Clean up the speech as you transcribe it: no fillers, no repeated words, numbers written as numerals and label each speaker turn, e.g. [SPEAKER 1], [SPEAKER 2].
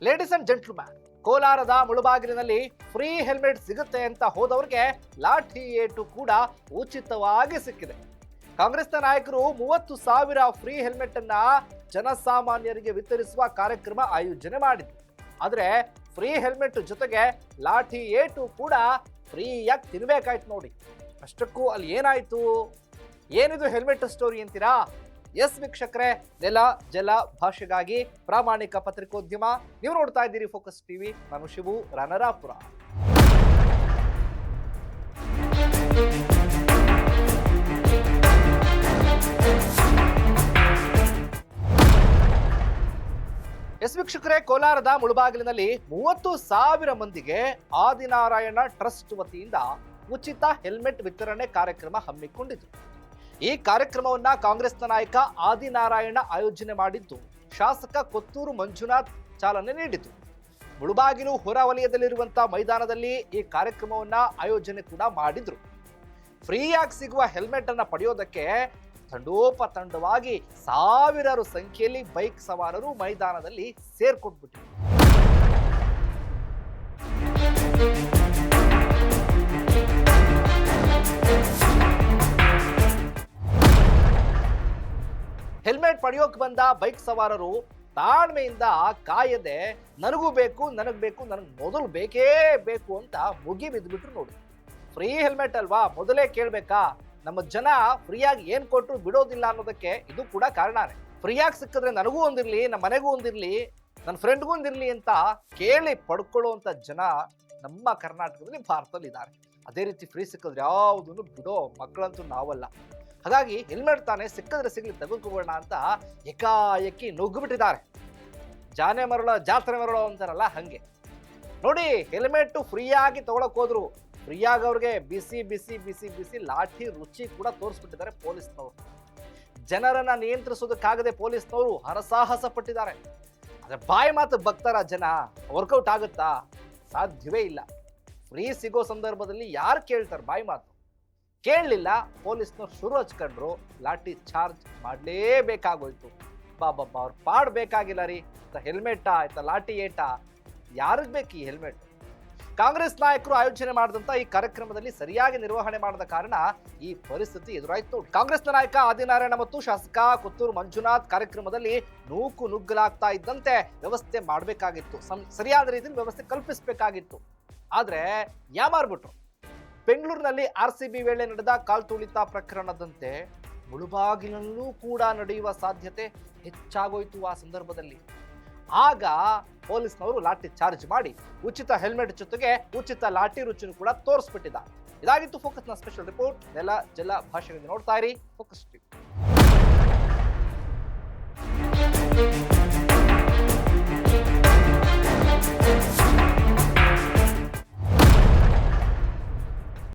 [SPEAKER 1] Ladies and gentleman, ಕೋಲಾರದ ಮುಳುಬಾಗಿಲಿನಲ್ಲಿ free helmet ಸಿಗುತ್ತೆ ಅಂತ ಹೋದವರಿಗೆ ಲಾಠಿ ಏಟು ಕೂಡ ಉಚಿತವಾಗಿ ಸಿಕ್ಕಿದೆ. ಕಾಂಗ್ರೆಸ್ನ ನಾಯಕರು 30,000 ಫ್ರೀ ಹೆಲ್ಮೆಟ್ ಅನ್ನ ಜನಸಾಮಾನ್ಯರಿಗೆ ವಿತರಿಸುವ ಕಾರ್ಯಕ್ರಮ ಆಯೋಜನೆ ಮಾಡಿದ್ರು. ಆದ್ರೆ ಫ್ರೀ ಹೆಲ್ಮೆಟ್ ಜೊತೆಗೆ ಲಾಠಿ ಏಟು ಕೂಡ ಫ್ರೀಯಾಗಿ ತಿನ್ಬೇಕಾಯ್ತು ನೋಡಿ. ಅಷ್ಟಕ್ಕೂ ಅಲ್ಲಿ ಏನಾಯ್ತು? ಏನಿದು ಹೆಲ್ಮೆಟ್ ಸ್ಟೋರಿ ಅಂತೀರಾ? ಎಸ್ ವೀಕ್ಷಕರೇ, ನೆಲ ಜಲ ಭಾಷೆಗಾಗಿ ಪ್ರಾಮಾಣಿಕ ಪತ್ರಿಕೋದ್ಯಮ. ನೀವು ನೋಡ್ತಾ ಇದ್ದೀರಿ ಫೋಕಸ್ ಟಿವಿ. ನಾನು ಶಿವು ರಾನರಾಪುರ. ಎಸ್ ವೀಕ್ಷಕರೇ, ಕೋಲಾರದ ಮುಳುಬಾಗಿಲಿನಲ್ಲಿ 30,000 ಮಂದಿಗೆ ಆದಿನಾರಾಯಣ ಟ್ರಸ್ಟ್ ವತಿಯಿಂದ ಉಚಿತ ಹೆಲ್ಮೆಟ್ ವಿತರಣೆ ಕಾರ್ಯಕ್ರಮ ಹಮ್ಮಿಕೊಂಡಿತು. ಈ ಕಾರ್ಯಕ್ರಮವನ್ನ ಕಾಂಗ್ರೆಸ್ನ ನಾಯಕ ಆದಿನಾರಾಯಣ ಆಯೋಜನೆ ಮಾಡಿದ್ದು, ಶಾಸಕ ಕೊತ್ತೂರು ಮಂಜುನಾಥ್ ಚಾಲನೆ ನೀಡಿತು. ಮುಳುಬಾಗಿಲು ಹೊರವಲಯದಲ್ಲಿರುವಂತಹ ಮೈದಾನದಲ್ಲಿ ಈ ಕಾರ್ಯಕ್ರಮವನ್ನ ಆಯೋಜನೆ ಕೂಡ ಮಾಡಿದ್ರು. ಫ್ರೀಯಾಗಿ ಸಿಗುವ ಹೆಲ್ಮೆಟ್ ಅನ್ನ ಪಡೆಯೋದಕ್ಕೆ ತಂಡೋಪತಂಡವಾಗಿ ಸಾವಿರಾರು ಸಂಖ್ಯೆಯಲ್ಲಿ ಬೈಕ್ ಸವಾರರು ಮೈದಾನದಲ್ಲಿ ಸೇರ್ಕೊಂಡ್ಬಿಟ್ರು. ಹೆಲ್ಮೆಟ್ ಪಡೆಯೋಕೆ ಬಂದ ಬೈಕ್ ಸವಾರರು ತಾಳ್ಮೆಯಿಂದ ಕಾಯದೆ ನನಗೂ ಬೇಕು, ನನಗೆ ಬೇಕು, ನನಗೆ ಮೊದಲು ಬೇಕೇ ಬೇಕು ಅಂತ ಮುಗಿ ಬಿದ್ದುಬಿಟ್ರು ನೋಡಿ. ಫ್ರೀ ಹೆಲ್ಮೆಟ್ ಅಲ್ವಾ, ಮೊದಲೇ ಕೇಳಬೇಕಾ? ನಮ್ಮ ಜನ ಫ್ರೀಯಾಗಿ ಏನು ಕೊಟ್ಟರು ಬಿಡೋದಿಲ್ಲ ಅನ್ನೋದಕ್ಕೆ ಇದು ಕೂಡ ಕಾರಣನೇ. ಫ್ರೀಯಾಗಿ ಸಿಕ್ಕಿದ್ರೆ ನನಗೂ ಒಂದಿರಲಿ, ನಮ್ಮ ಮನೆಗೂ ಒಂದಿರಲಿ, ನನ್ನ ಫ್ರೆಂಡ್ಗೂ ಒಂದಿರಲಿ ಅಂತ ಕೇಳಿ ಪಡ್ಕೊಳ್ಳುವಂಥ ಜನ ನಮ್ಮ ಕರ್ನಾಟಕದಲ್ಲಿ, ಭಾರತದಲ್ಲಿ ಇದ್ದಾರೆ. ಅದೇ ರೀತಿ ಫ್ರೀ ಸಿಕ್ಕಿದ್ರೆ ಯಾವುದನ್ನು ಬಿಡೋ ಮಕ್ಕಳಂತೂ ನಾವಲ್ಲ. ಹಾಗಾಗಿ ಹೆಲ್ಮೆಟ್ ತಾನೇ ಸಿಕ್ಕಿದ್ರೆ ಸಿಗ್ಲಿ ತೆಗೆದುಕೊಳ್ಳೋಣ ಅಂತ ಏಕಾಏಕಿ ನುಗ್ಗಿಬಿಟ್ಟಿದ್ದಾರೆ. ಜಾತ್ರೆ ಮರಳೋ ಅಂತಾರಲ್ಲ ಹಂಗೆ ನೋಡಿ. ಹೆಲ್ಮೆಟ್ ಫ್ರೀಯಾಗಿ ತಗೊಳಕ್ ಹೋದ್ರು, ಫ್ರೀಯಾಗಿ ಅವ್ರಿಗೆ ಬಿಸಿ ಬಿಸಿ ಬಿಸಿ ಬಿಸಿ ಲಾಠಿ ರುಚಿ ಕೂಡ ತೋರಿಸ್ಬಿಟ್ಟಿದ್ದಾರೆ ಪೊಲೀಸ್ನವರು. ಜನರನ್ನ ನಿಯಂತ್ರಿಸೋದಕ್ಕಾಗದೆ ಪೊಲೀಸ್ನವರು ಹರಸಾಹಸ ಪಟ್ಟಿದ್ದಾರೆ. ಆದ್ರೆ ಬಾಯಿ ಮಾತು ಬಗ್ತಾರ ಜನ? ವರ್ಕೌಟ್ ಆಗುತ್ತಾ? ಸಾಧ್ಯವೇ ಇಲ್ಲ. ಫ್ರೀ ಸಿಗೋ ಸಂದರ್ಭದಲ್ಲಿ ಯಾರು ಕೇಳ್ತಾರೆ ಬಾಯಿ ಮಾತು? ಕೇಳಲಿಲ್ಲ, ಪೊಲೀಸ್ನವ್ರು ಶುರು ಹಚ್ಕೊಂಡ್ರು, ಲಾಠಿ ಚಾರ್ಜ್ ಮಾಡಲೇಬೇಕಾಗೋಯ್ತು. ಬಾಬಾ ಅವ್ರು ಪಾಡ್ಬೇಕಾಗಿಲ್ಲ ರೀ. ಹೆಲ್ಮೆಟಾ ಆಯ್ತಾ ಲಾಠಿ ಏಟಾ? ಯಾರಿಗೆ ಬೇಕು ಈ ಹೆಲ್ಮೆಟ್? ಕಾಂಗ್ರೆಸ್ ನಾಯಕರು ಆಯೋಜನೆ ಮಾಡಿದಂತ ಈ ಕಾರ್ಯಕ್ರಮದಲ್ಲಿ ಸರಿಯಾಗಿ ನಿರ್ವಹಣೆ ಮಾಡದ ಕಾರಣ ಈ ಪರಿಸ್ಥಿತಿ ಎದುರಾಯ್ತು. ಕಾಂಗ್ರೆಸ್ನ ನಾಯಕ ಆದಿನಾರಾಯಣ ಮತ್ತು ಶಾಸಕ ಕೊತ್ತೂರು ಮಂಜುನಾಥ್ ಕಾರ್ಯಕ್ರಮದಲ್ಲಿ ನೂಕು ನುಗ್ಗಲಾಗ್ತಾ ಇದ್ದಂತೆ ವ್ಯವಸ್ಥೆ ಮಾಡಬೇಕಾಗಿತ್ತು, ಸರಿಯಾದ ರೀತಿಯಲ್ಲಿ ವ್ಯವಸ್ಥೆ ಕಲ್ಪಿಸಬೇಕಾಗಿತ್ತು. ಆದ್ರೆ ಯಾಮಾರ್ಬಿಟ್ರು. ಬೆಂಗಳೂರಿನಲ್ಲಿ RCB ವೇಳೆ ನಡೆದ ಕಾಲ್ತುಳಿತ ಪ್ರಕರಣದಂತೆ ಮುಳುಬಾಗಿಲಲ್ಲೂ ಕೂಡ ನಡೆಯುವ ಸಾಧ್ಯತೆ ಹೆಚ್ಚಾಗೋಯ್ತು ಆ ಸಂದರ್ಭದಲ್ಲಿ. ಆಗ ಪೊಲೀಸ್ನವರು ಲಾಠಿ ಚಾರ್ಜ್ ಮಾಡಿ ಉಚಿತ ಹೆಲ್ಮೆಟ್ ಜೊತೆಗೆ ಉಚಿತ ಲಾಠಿ ರುಚಿನೂ ಕೂಡ ತೋರಿಸ್ಬಿಟ್ಟಿದ್ದಾರೆ. ಇದಾಗಿತ್ತು ಫೋಕಸ್ನ ಸ್ಪೆಷಲ್ ರಿಪೋರ್ಟ್. ನೆಲ ಜಲ ಭಾಷೆಗಳಿಂದ ನೋಡ್ತಾ ಇರಿ ಫೋಕಸ್ ಟಿವಿ.